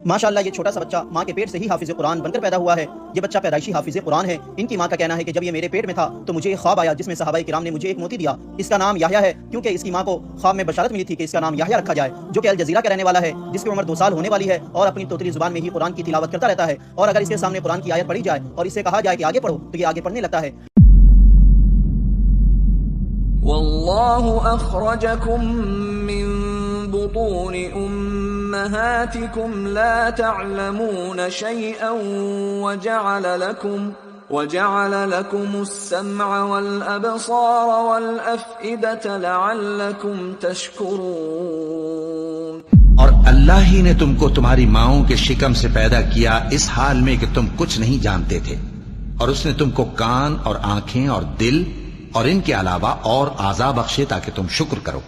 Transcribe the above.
ماشاءاللہ یہ چھوٹا سا بچہ ماں کے پیٹ سے ہی حافظ قرآن بن کر پیدا ہوا ہے۔ یہ بچہ پیدائشی حافظ قرآن ہے۔ ان کی ماں کا کہنا ہے کہ جب یہ میرے پیٹ میں تھا تو مجھے ایک خواب آیا جس میں صحابہ کرام نے مجھے ایک موتی دیا، اس کا نام یحییٰ ہے، کیونکہ اس کی ماں کو خواب میں بشارت ملی تھی کہ اس کا نام یحییٰ رکھا جائے، جو کہ الجزیرہ کا رہنے والا ہے، جس کی عمر 2 سال ہونے والی ہے اور اپنی توتلی زبان میں ہی قرآن کی تلاوت کرتا رہتا ہے، اور اگر اس کے سامنے قرآن کی آیت پڑھی جائے اور اسے کہا جائے کہ آگے پڑھو تو یہ آگے پڑھنے لگتا ہے۔ والله أخرجكم من بطون أمهاتكم لا تعلمون شيئا وجعل لكم السمع والأبصار والأفئدة لعلكم تشكرون۔ اور اللہ ہی نے تم کو تمہاری ماؤں کے شکم سے پیدا کیا اس حال میں کہ تم کچھ نہیں جانتے تھے، اور اس نے تم کو کان اور آنکھیں اور دل اور ان کے علاوہ اور اعضاء بخشے تاکہ تم شکر کرو۔